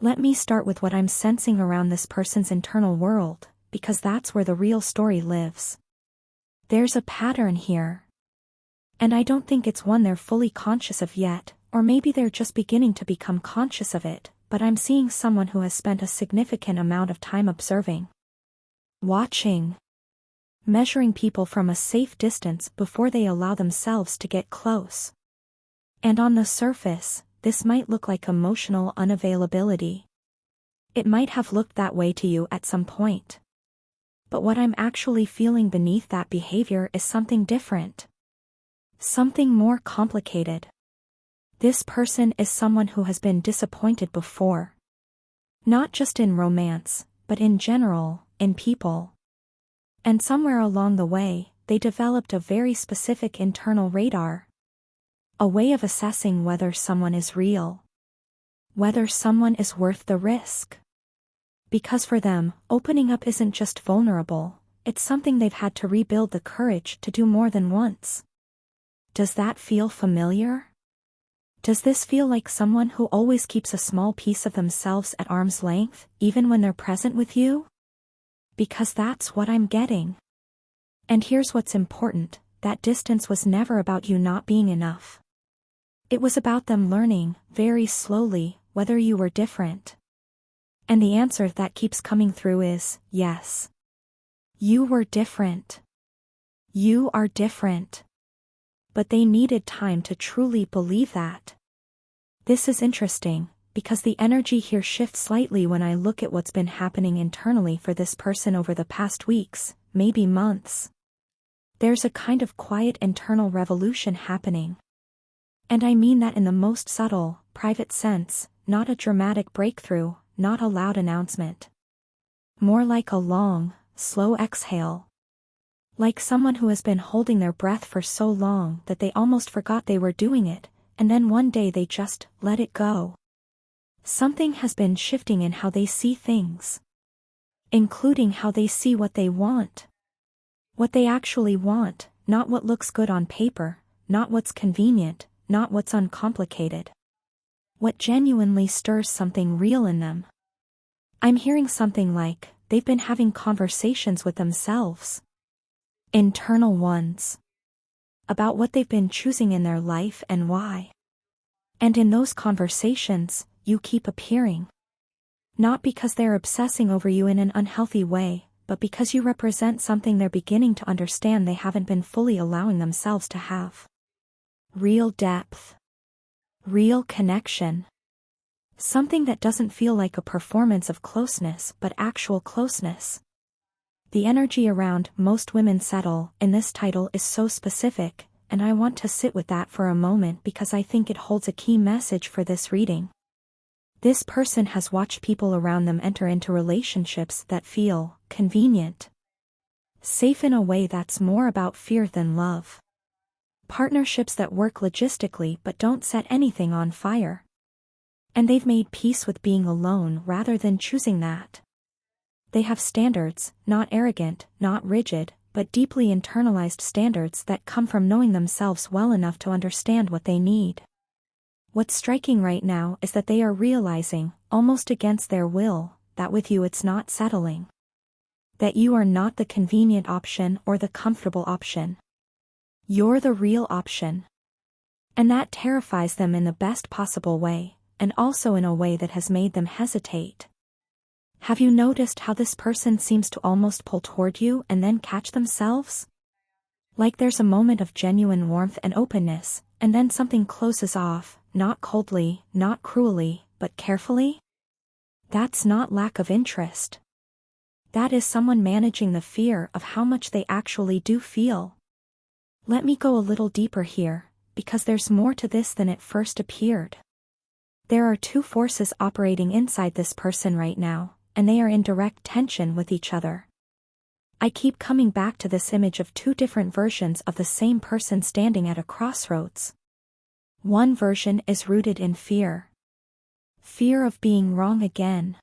Let me start with what I'm sensing around this person's internal world, because that's where the real story lives. There's a pattern here. And I don't think it's one they're fully conscious of yet, or maybe they're just beginning to become conscious of it, but I'm seeing someone who has spent a significant amount of time observing, watching, measuring people from a safe distance before they allow themselves to get close. And on the surface, this might look like emotional unavailability. It might have looked that way to you at some point. But what I'm actually feeling beneath that behavior is something different. Something more complicated. This person is someone who has been disappointed before. Not just in romance, but in general, in people. And somewhere along the way, they developed a very specific internal radar. A way of assessing whether someone is real. Whether someone is worth the risk. Because for them, opening up isn't just vulnerable, it's something they've had to rebuild the courage to do more than once. Does that feel familiar? Does this feel like someone who always keeps a small piece of themselves at arm's length, even when they're present with you? Because that's what I'm getting. And here's what's important, that distance was never about you not being enough. It was about them learning, very slowly, whether you were different. And the answer that keeps coming through is, yes. You were different. You are different. But they needed time to truly believe that. This is interesting, because the energy here shifts slightly when I look at what's been happening internally for this person over the past weeks, maybe months. There's a kind of quiet internal revolution happening. And I mean that in the most subtle, private sense, not a dramatic breakthrough, not a loud announcement. More like a long, slow exhale. Like someone who has been holding their breath for so long that they almost forgot they were doing it, and then one day they just let it go. Something has been shifting in how they see things. Including how they see what they want. What they actually want, not what looks good on paper, not what's convenient, not what's uncomplicated. What genuinely stirs something real in them. I'm hearing something like, they've been having conversations with themselves. Internal ones. About what they've been choosing in their life and why. And in those conversations, you keep appearing. Not because they're obsessing over you in an unhealthy way, but because you represent something they're beginning to understand they haven't been fully allowing themselves to have. Real depth. Real connection. Something that doesn't feel like a performance of closeness but actual closeness. The energy around "most women settle" in this title is so specific, and I want to sit with that for a moment because I think it holds a key message for this reading. This person has watched people around them enter into relationships that feel convenient. Safe in a way that's more about fear than love. Partnerships that work logistically but don't set anything on fire. And they've made peace with being alone rather than choosing that. They have standards, not arrogant, not rigid, but deeply internalized standards that come from knowing themselves well enough to understand what they need. What's striking right now is that they are realizing, almost against their will, that with you it's not settling. That you are not the convenient option or the comfortable option. You're the real option. And that terrifies them in the best possible way, and also in a way that has made them hesitate. Have you noticed how this person seems to almost pull toward you and then catch themselves? Like there's a moment of genuine warmth and openness, and then something closes off, not coldly, not cruelly, but carefully? That's not lack of interest. That is someone managing the fear of how much they actually do feel. Let me go a little deeper here, because there's more to this than it first appeared. There are two forces operating inside this person right now, and they are in direct tension with each other. I keep coming back to this image of two different versions of the same person standing at a crossroads. One version is rooted in fear. Fear of being wrong again.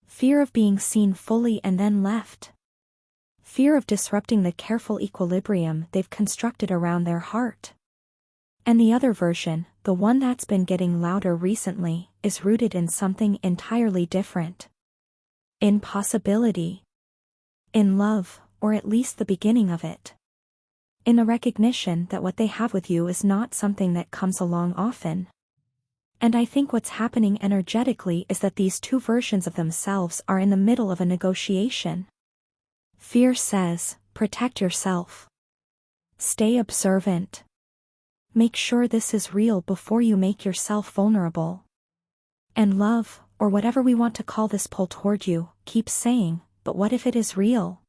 Fear of being seen fully and then left. Fear of disrupting the careful equilibrium they've constructed around their heart. And the other version, the one that's been getting louder recently, is rooted in something entirely different. In possibility. In love, or at least the beginning of it. In the recognition that what they have with you is not something that comes along often. And I think what's happening energetically is that these two versions of themselves are in the middle of a negotiation. Fear says, protect yourself. Stay observant. Make sure this is real before you make yourself vulnerable. And love, or whatever we want to call this pull toward you, keeps saying, but what if it is real?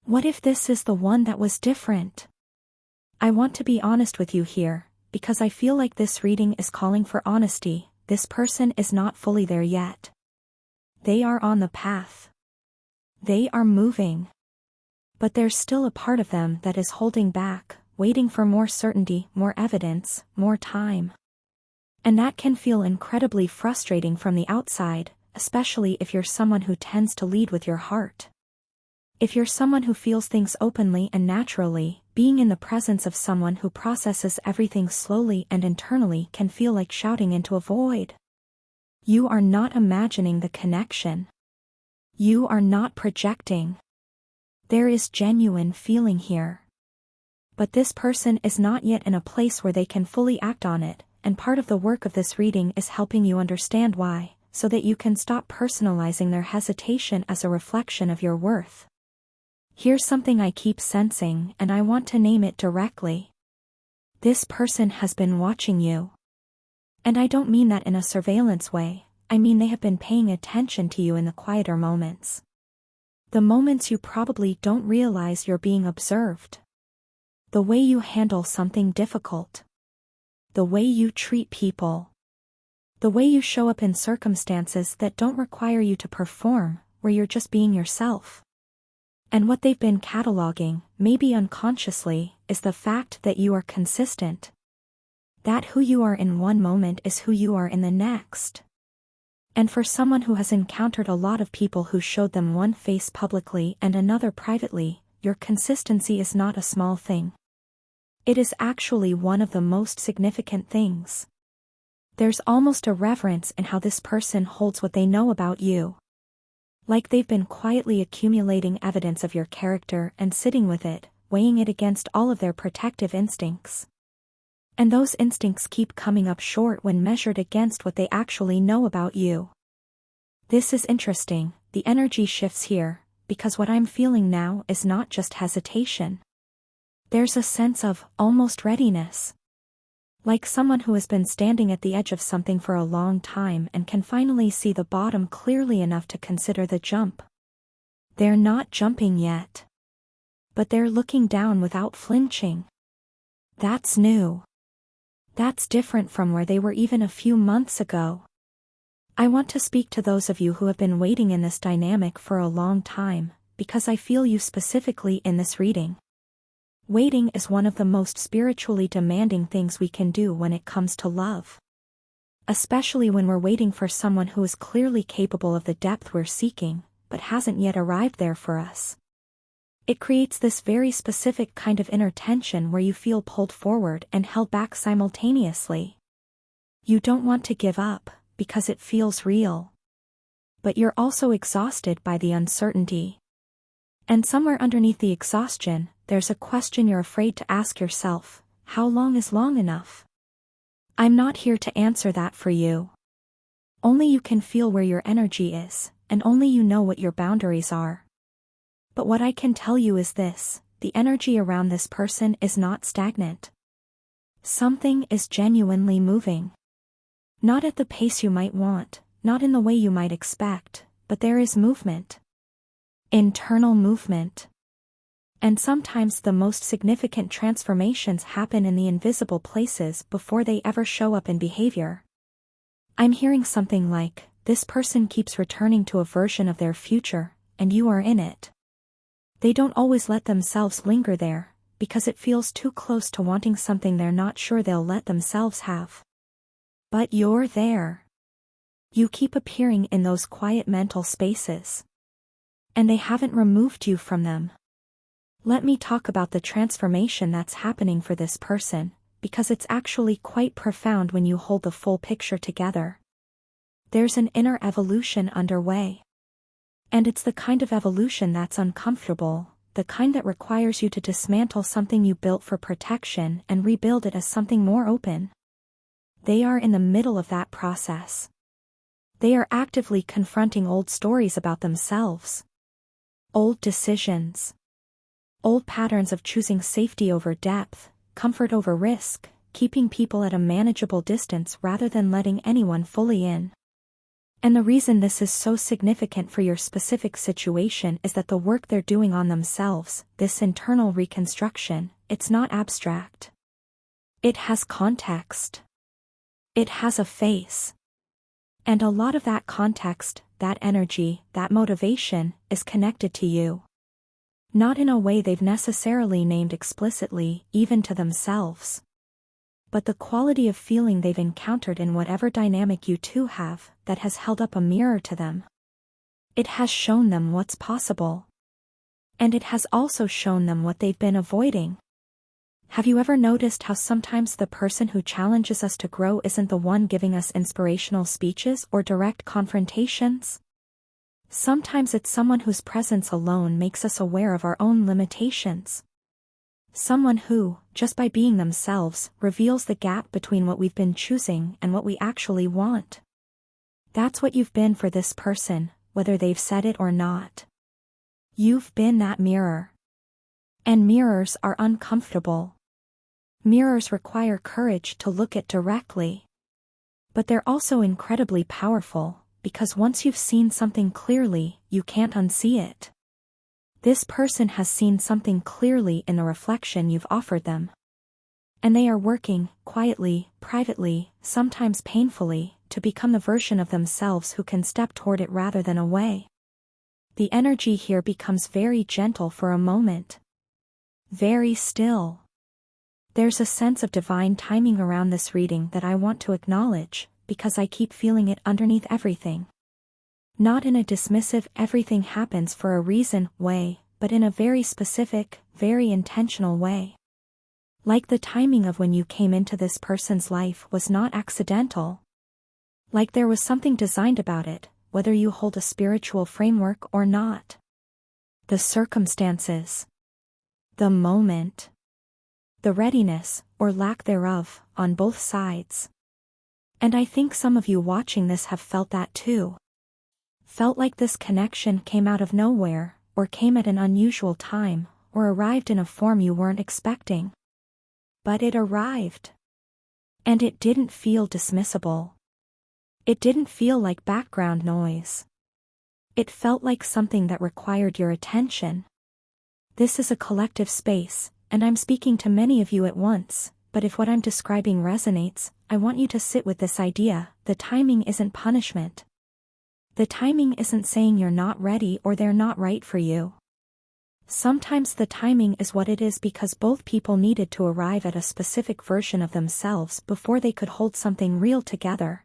What if this is the one that was different? I want to be honest with you here, because I feel like this reading is calling for honesty. This person is not fully there yet. They are on the path. They are moving. But there's still a part of them that is holding back, waiting for more certainty, more evidence, more time. And that can feel incredibly frustrating from the outside, especially if you're someone who tends to lead with your heart. If you're someone who feels things openly and naturally, being in the presence of someone who processes everything slowly and internally can feel like shouting into a void. You are not imagining the connection. You are not projecting. There is genuine feeling here. But this person is not yet in a place where they can fully act on it, and part of the work of this reading is helping you understand why, so that you can stop personalizing their hesitation as a reflection of your worth. Here's something I keep sensing, and I want to name it directly. This person has been watching you. And I don't mean that in a surveillance way, I mean they have been paying attention to you in the quieter moments. The moments you probably don't realize you're being observed. The way you handle something difficult. The way you treat people. The way you show up in circumstances that don't require you to perform, where you're just being yourself. And what they've been cataloging, maybe unconsciously, is the fact that you are consistent. That who you are in one moment is who you are in the next. And for someone who has encountered a lot of people who showed them one face publicly and another privately, your consistency is not a small thing. It is actually one of the most significant things. There's almost a reverence in how this person holds what they know about you. Like they've been quietly accumulating evidence of your character and sitting with it, weighing it against all of their protective instincts. And those instincts keep coming up short when measured against what they actually know about you. This is interesting, the energy shifts here, because what I'm feeling now is not just hesitation. There's a sense of, almost readiness. Like someone who has been standing at the edge of something for a long time and can finally see the bottom clearly enough to consider the jump. They're not jumping yet. But they're looking down without flinching. That's new. That's different from where they were even a few months ago. I want to speak to those of you who have been waiting in this dynamic for a long time, because I feel you specifically in this reading. Waiting is one of the most spiritually demanding things we can do when it comes to love. Especially when we're waiting for someone who is clearly capable of the depth we're seeking, but hasn't yet arrived there for us. It creates this very specific kind of inner tension where you feel pulled forward and held back simultaneously. You don't want to give up, because it feels real. But you're also exhausted by the uncertainty. And somewhere underneath the exhaustion, there's a question you're afraid to ask yourself: how long is long enough? I'm not here to answer that for you. Only you can feel where your energy is, and only you know what your boundaries are. But what I can tell you is this: the energy around this person is not stagnant. Something is genuinely moving. Not at the pace you might want, not in the way you might expect, but there is movement. Internal movement. And sometimes the most significant transformations happen in the invisible places before they ever show up in behavior. I'm hearing something like, this person keeps returning to a version of their future, and you are in it. They don't always let themselves linger there, because it feels too close to wanting something they're not sure they'll let themselves have. But you're there. You keep appearing in those quiet mental spaces. And they haven't removed you from them. Let me talk about the transformation that's happening for this person, because it's actually quite profound when you hold the full picture together. There's an inner evolution underway. And it's the kind of evolution that's uncomfortable, the kind that requires you to dismantle something you built for protection and rebuild it as something more open. They are in the middle of that process. They are actively confronting old stories about themselves. Old decisions. Old patterns of choosing safety over depth, comfort over risk, keeping people at a manageable distance rather than letting anyone fully in. And the reason this is so significant for your specific situation is that the work they're doing on themselves, this internal reconstruction, it's not abstract. It has context. It has a face. And a lot of that context, that energy, that motivation, is connected to you. Not in a way they've necessarily named explicitly, even to themselves. But the quality of feeling they've encountered in whatever dynamic you two have, that has held up a mirror to them. It has shown them what's possible. And it has also shown them what they've been avoiding. Have you ever noticed how sometimes the person who challenges us to grow isn't the one giving us inspirational speeches or direct confrontations? Sometimes it's someone whose presence alone makes us aware of our own limitations. Someone who, just by being themselves, reveals the gap between what we've been choosing and what we actually want. That's what you've been for this person, whether they've said it or not. You've been that mirror. And mirrors are uncomfortable. Mirrors require courage to look at directly. But they're also incredibly powerful, because once you've seen something clearly, you can't unsee it. This person has seen something clearly in the reflection you've offered them. And they are working, quietly, privately, sometimes painfully, to become the version of themselves who can step toward it rather than away. The energy here becomes very gentle for a moment. Very still. There's a sense of divine timing around this reading that I want to acknowledge, because I keep feeling it underneath everything. Not in a dismissive everything happens for a reason way, but in a very specific, very intentional way. Like the timing of when you came into this person's life was not accidental. Like there was something designed about it, whether you hold a spiritual framework or not. The circumstances. The moment. The readiness, or lack thereof, on both sides. And I think some of you watching this have felt that too. Felt like this connection came out of nowhere, or came at an unusual time, or arrived in a form you weren't expecting. But it arrived. And it didn't feel dismissible. It didn't feel like background noise. It felt like something that required your attention. This is a collective space, and I'm speaking to many of you at once, but if what I'm describing resonates, I want you to sit with this idea: the timing isn't punishment. The timing isn't saying you're not ready or they're not right for you. Sometimes the timing is what it is because both people needed to arrive at a specific version of themselves before they could hold something real together.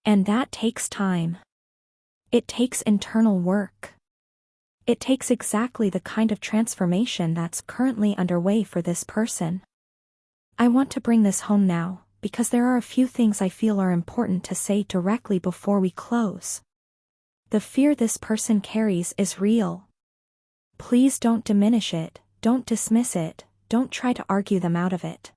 And that takes time. It takes internal work. It takes exactly the kind of transformation that's currently underway for this person. I want to bring this home now, because there are a few things I feel are important to say directly before we close. The fear this person carries is real. Please don't diminish it, don't dismiss it, don't try to argue them out of it.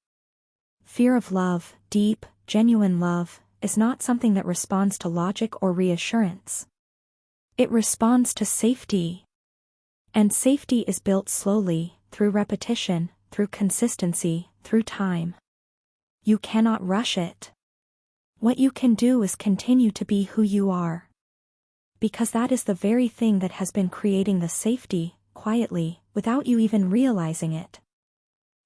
Fear of love, deep, genuine love, is not something that responds to logic or reassurance. It responds to safety. And safety is built slowly, through repetition, through consistency, through time. You cannot rush it. What you can do is continue to be who you are. Because that is the very thing that has been creating the safety, quietly, without you even realizing it.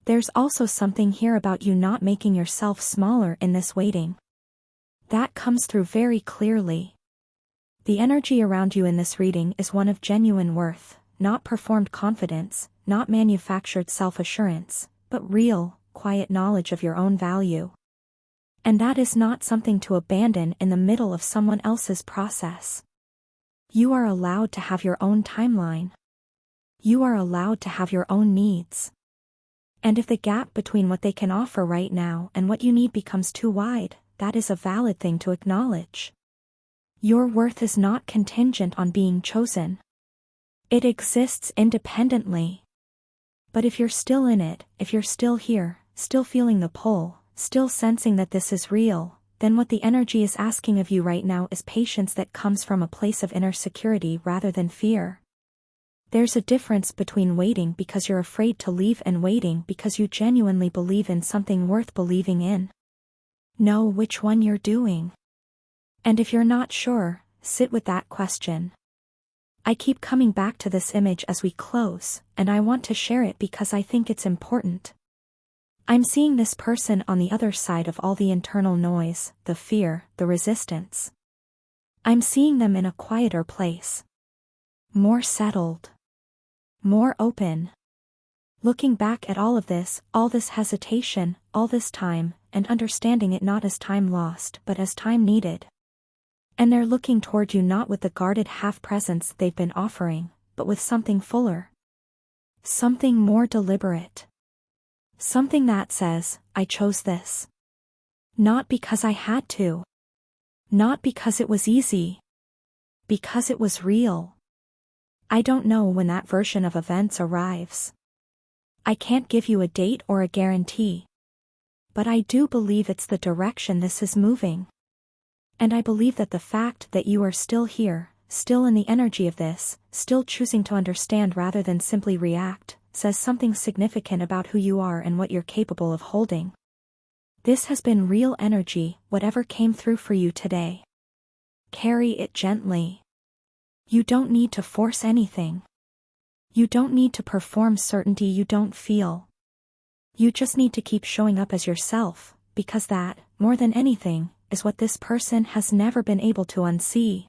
There's also something here about you not making yourself smaller in this waiting. That comes through very clearly. The energy around you in this reading is one of genuine worth, not performed confidence, not manufactured self-assurance, but real, quiet knowledge of your own value. And that is not something to abandon in the middle of someone else's process. You are allowed to have your own timeline. You are allowed to have your own needs. And if the gap between what they can offer right now and what you need becomes too wide, that is a valid thing to acknowledge. Your worth is not contingent on being chosen. It exists independently. But if you're still in it, if you're still here, still feeling the pull, still sensing that this is real, then what the energy is asking of you right now is patience that comes from a place of inner security rather than fear. There's a difference between waiting because you're afraid to leave and waiting because you genuinely believe in something worth believing in. Know which one you're doing. And if you're not sure, sit with that question. I keep coming back to this image as we close, and I want to share it because I think it's important. I'm seeing this person on the other side of all the internal noise, the fear, the resistance. I'm seeing them in a quieter place. More settled. More open. Looking back at all this hesitation, all this time, and understanding it not as time lost but as time needed. And they're looking toward you not with the guarded half-presence they've been offering, but with something fuller. Something more deliberate. Something that says, I chose this. Not because I had to. Not because it was easy. Because it was real. I don't know when that version of events arrives. I can't give you a date or a guarantee. But I do believe it's the direction this is moving. And I believe that the fact that you are still here, still in the energy of this, still choosing to understand rather than simply react, says something significant about who you are and what you're capable of holding. This has been real energy, whatever came through for you today. Carry it gently. You don't need to force anything. You don't need to perform certainty you don't feel. You just need to keep showing up as yourself, because that, more than anything, is what this person has never been able to unsee.